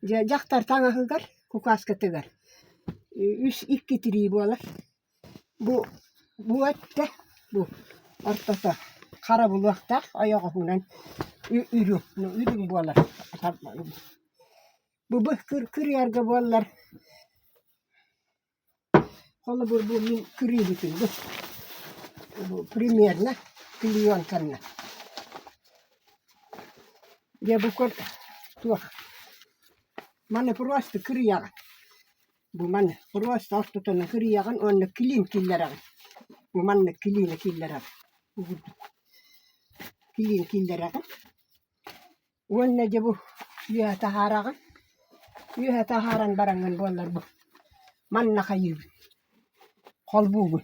Jaktar taňahygar, kukaskatygar. 3-2 tiri bolar. Bu ette, bu ortada kara bulakta ayağı hunan ürün bolar. Bu kır yarga bolar. Kola bu min kırı bütün bu premierna milyon kanna. Ya bu kod tuh. Mana purwasta kırı yagan. Bu mana purwasta ortada kırı yagan onu kilin killeragan. Bu mana kilin killeragan. Bu kilin killeragan. Onu da bu yuha taharagan. Yuha taharan barangan bolar bu. Mana kayıp. Kolbuğu.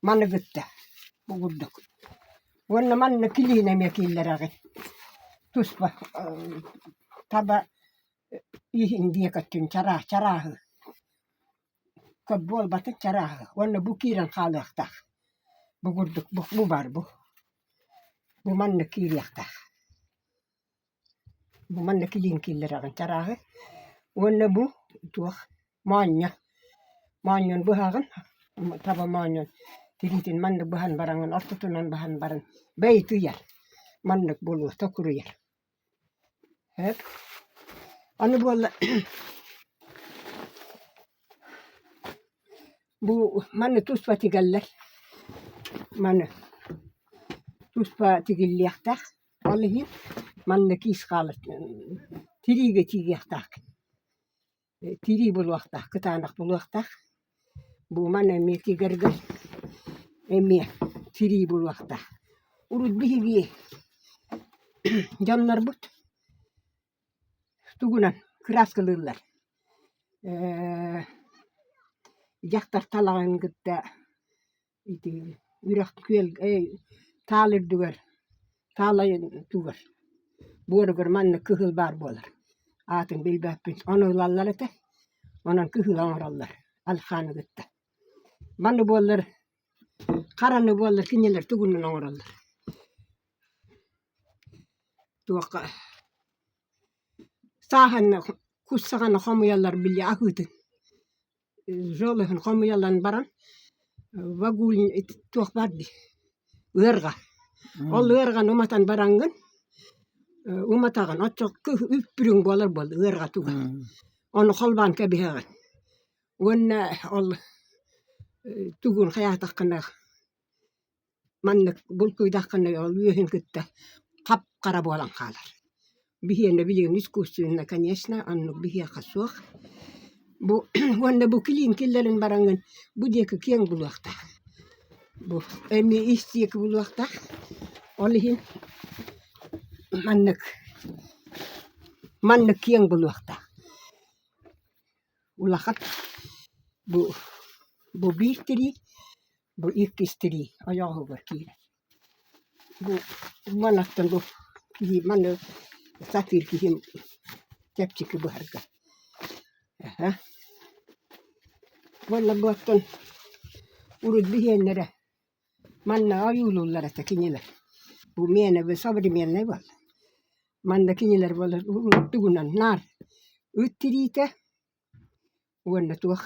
Mana gitti. Bu gudduk. Onu mana kilin emekilleragan. Tuspa taba ihin diye kattın çarahı. Kabol batı çarahı. Onu bu kiran kalakta. Bu gudduk bu var bu. Bu manna kiriyakta. Bu manna kilin killeragan çarahı. Onu bu tuh manya. Manyon buhagan. Taba manyon. Tiritin manna buhan barangan ortutunan bahan baran. Beytu yer. Mannak bulu takuru yer. Hep. Onu bolla bu manna tuspa tigaller. Manna tuspa tigilliyakta. Olihin manna kis kalat. Tirige tigiyakta. Tiri bulwakta. Kıtanak bulwakta. Bu manna emi tigargar. Emi tiri bulwakta. Urut bihigiye. Canlar but. Tugunan kıraskılırlar. Jaktar talağın gıtta ürak küel talir duvar. Talayın duvar. Buarıgır manna kıhıl bar bolar. Atın bilbäppin onulallar ete. Onan kıhıl anırallar. Alxanı gıtta. Manna bolar. Karanı bolar kinyeler tugunun anırallar. Tuaka. Sahan kussagan xomuyallar bilye ahıtın. Jolehun xomuyallan baran. Vagulin tuak bardi. Irga. Ol ırgan umatan barangın. Umatagan atçok üppürün bolar bol ırga tugan. Onu xolban kebihegan. Wonna ol tugun xayatakkana. Mannak bulkuydakana ol üyehin kıtta. Kap kara bolan kalar. Bihiyene bilin iskusyunna kanyesna annu bihiya kasuak. Bu wonna bu kilin killerin barangın bu diyeki kiyang bulwakta. Bu emi istiyek bulwakta. Olihin mannak kiyang bulwakta. Ulakat bu bir tiri bu ikis tiri ayağı var kire. Bu manaktan bu manna safir kihim tepçiki bu harga. Valla buattan urut bihenlere manna ayulullara takinyeler. Bu miene ve sabri miene var. Manna kinyeler valla tugunan nar. Üttirite valla tuah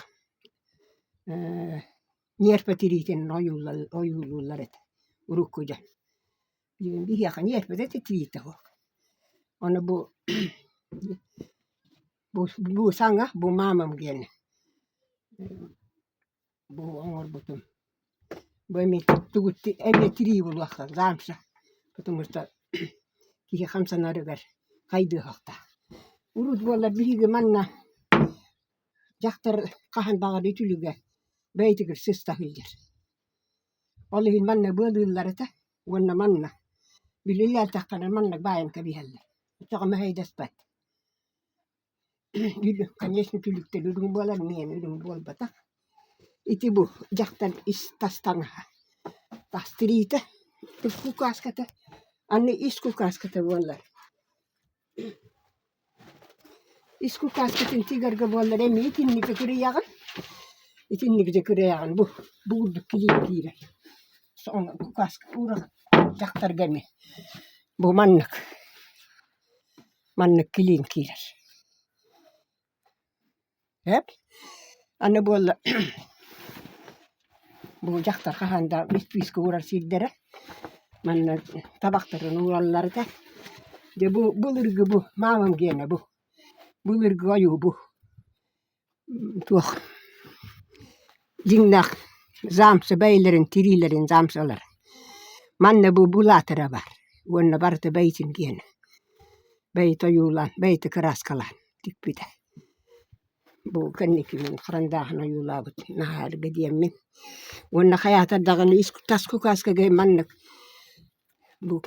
nierpetiriten ayulullara urukkuja. Bihiakan nierpetete tirite ho. Ona bu sanga bu mamam gene. Bu angor butum. Bu tugutti tiri bulwakta zamsa. Потому kihe 5 narıgar kaydı hakta. Urut bolla bihige manna jaktar kahan bagar itülüge beytigir sistahildir. Olihin manna bödüllarete wonna manna bilillal takkana manna bayan kabihelle. Çakama heydespat. Yürü kanyesni tülükte lüdüm bolar miyen lüdüm bol batak. İti bu jaktar istastanga. Tastrite kukaskata. Anne iskukaskata bolar. Iskukaskatin tigarga bolar emi itinnik kırıyagan. İtinnik de kırıyagan bu bulduk kilin kire. Sonra kukaska uğra jaktar gemi. Bu mannak kilin kirer. Hep. Anne bu bu jaktar kahanda biski uğrar sildere. Manna tabakların uğrarları da. De bu lırgı bu. Mamam gene bu. Bu lırgı ayu bu. Tuh. Cinnak. Zamsı beylerin, tirilerin zamsaları. Manna bu bulatıra var. Vonna barta beytin gene. Beyt oyulan, beyti kıraskalan. Dik bir de. Bu kannikimin kırandahına yulabıt. Nahar gediyemin. Vonna hayata dağını tasku kaska gay mannak. Bu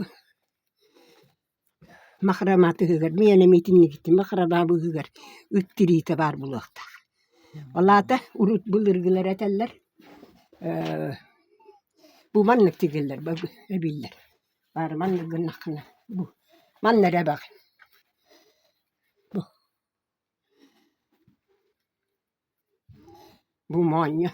mahramatı hıgar. Miyene mitinni gitti. Mahrama bu hıgar. Üttirite var bulakta. Vallahi da urut bulurgular eteller. Bu mannak tigiller. Bu ebiller. Var mannak gınnakına. Bu. Mannere bak. Bu. Bu manya.